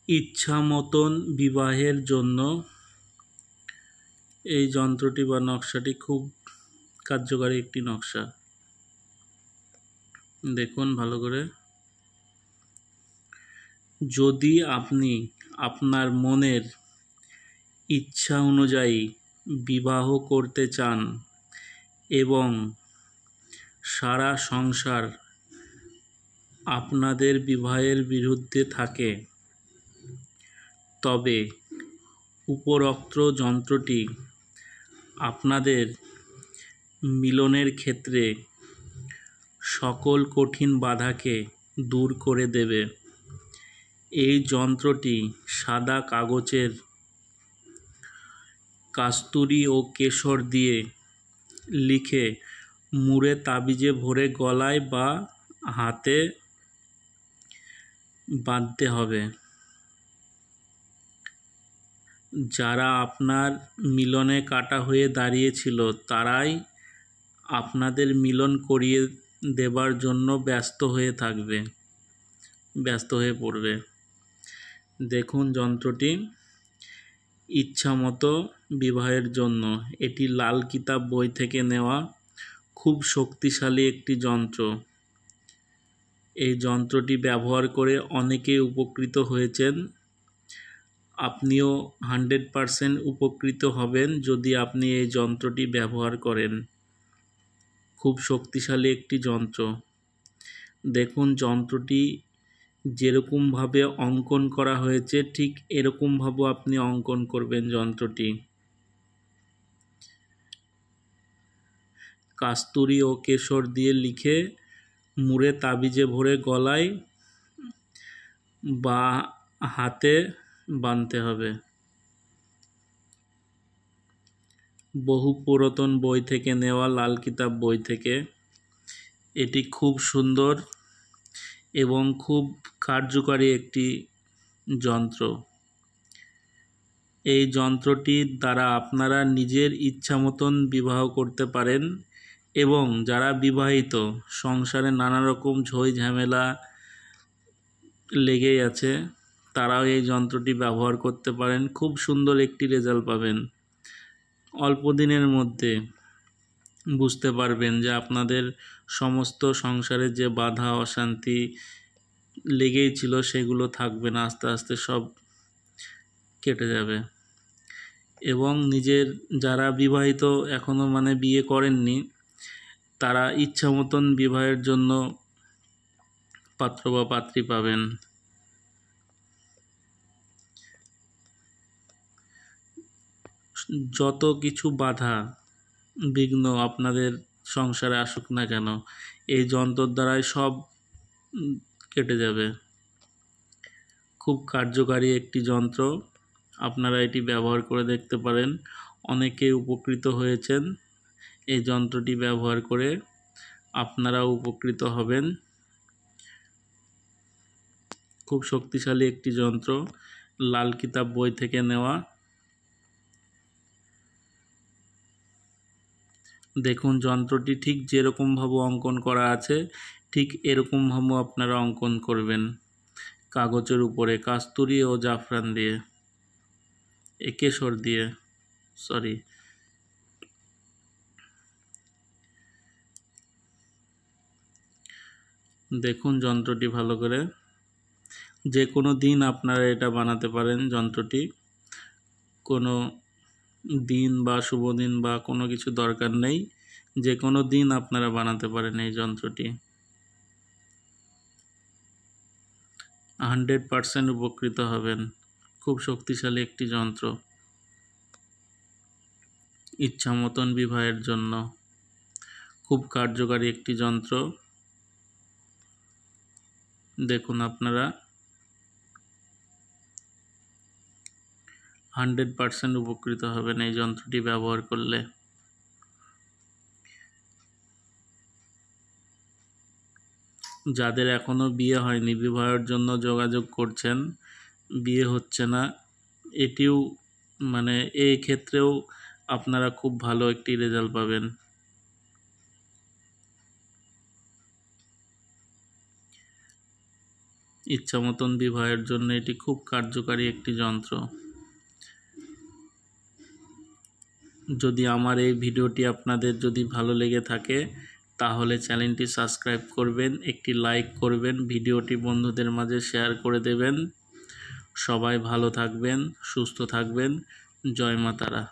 ইচ্ছা মতন বিবাহের জন্য এই যন্ত্রটি বা নকশাটি খুব কার্যকারী একটি নকশা। দেখুন ভালো করে। যদি আপনি আপনার মনের ইচ্ছা অনুযায়ী বিবাহ করতে চান এবং সারা সংসার আপনাদের বিবাহের বিরুদ্ধে থাকে, তবে উপরোক্ত যন্ত্রটি আপনাদের মিলনের ক্ষেত্রে সকল কঠিন বাধাকে দূর করে দেবে। এই যন্ত্রটি সাদা কাগজের কাস্তুরী ও কেশর দিয়ে লিখে মুড়ে তাবিজে ভরে গলায় বা হাতে বাঁধতে হবে। যারা আপনার মিলনে কাটা হয়ে দাঁড়িয়েছিল তারাই আপনাদের মিলন করিয়ে দেবার জন্য ব্যস্ত হয়ে পড়বে। দেখুন যন্ত্রটি ইচ্ছামতো বিবাহের জন্য। এটি লাল কিতাব বই থেকে নেওয়া, খুব শক্তিশালী একটি যন্ত্র। এই যন্ত্রটি ব্যবহার করে অনেকেই উপকৃত হয়েছেন। আপনিও 100% উপকৃত হবেন যদি আপনি এই যন্ত্রটি ব্যবহার করেন। খুব শক্তিশালী একটি যন্ত্র। দেখুন যন্ত্রটি যেরকমভাবে অঙ্কন করা হয়েছে ঠিক এরকমভাবে আপনি অঙ্কন করবেন যন্ত্রটি। কাস্তুরী ও কেশর দিয়ে লিখে মুড়ে তাবিজে ভরে গলায় বা হাতে বাঁধতে হবে। বহু পুরাতন বই থেকে নেওয়া, লাল কিতাব বই থেকে। এটি খুব সুন্দর এবং খুব কার্যকারী একটি যন্ত্র। এই যন্ত্রটির দ্বারা আপনারা নিজের ইচ্ছা মতন বিবাহ করতে পারেন এবং যারা বিবাহিত, সংসারে নানা রকম ঝই ঝামেলা লেগেই আছে, তারাও এই যন্ত্রটি ব্যবহার করতে পারেন। খুব সুন্দর একটি রেজাল্ট পাবেন। অল্প দিনের মধ্যে বুঝতে পারবেন যে আপনাদের সমস্ত সংসারে যে বাধা অশান্তি লেগেই ছিল সেগুলো থাকবে না, আস্তে আস্তে সব কেটে যাবে। এবং নিজের যারা বিবাহিত এখনও বিয়ে করেননি, তারা ইচ্ছা মতন বিবাহের জন্য পাত্র বা পাত্রী পাবেন। যত কিছু বাধা বিঘ্ন আপনাদের সংসারে আসুক না কেন, এই যন্ত্রের দ্বারাই সব কেটে যাবে। খুব কার্যকারী একটি যন্ত্র। আপনারা এটি ব্যবহার করে দেখতে পারেন। অনেকে উপকৃত হয়েছেন এই যন্ত্রটি ব্যবহার করে। আপনারাও উপকৃত হবেন। খুব শক্তিশালী একটি যন্ত্র, লাল কিতাব বই থেকে নেওয়া। দেখুন যন্ত্রটি ঠিক যেরকমভাবে অঙ্কন করা আছে ঠিক এরকমভাবে আপনারা অঙ্কন করবেন কাগজের উপরে, কাস্তুরী ও জাফরান দিয়ে, কেশর দিয়ে, দেখুন যন্ত্রটি ভালো করে। যে কোনো দিন আপনারা এটা বানাতে পারেন যন্ত্রটি। কোনো দিন বা শুভ দিন বা কোনো কিছু দরকার নেই, যে কোনো দিন আপনারা বানাতে পারেন এই যন্ত্রটি। 100% উপকৃত হবেন। খুব শক্তিশালী একটি যন্ত্র ইচ্ছা মতন বিবাহের জন্য। খুব কার্যকারী একটি যন্ত্র। দেখুন আপনারা 100% উপকৃত হবেন এই যন্ত্রটি ব্যবহার করলে। যাদের এখনো বিয়ে হয়নি, বিবাহের জন্য যোগাযোগ করছেন, বিয়ে হচ্ছে না, এটিও এই ক্ষেত্রেও আপনারা খুব ভালো একটি রেজাল্ট পাবেন। ইচ্ছা মতন বিবাহের জন্য এটি খুব কার্যকারী একটি যন্ত্র। যদি আমার এই ভিডিওটি আপনাদের যদি ভালো লেগে থাকে তাহলে চ্যানেলটি সাবস্ক্রাইব করবেন, একটি লাইক করবেন, ভিডিওটি বন্ধুদের মাঝে শেয়ার করে দেবেন। সবাই ভালো থাকবেন, সুস্থ থাকবেন। জয় মা তারা।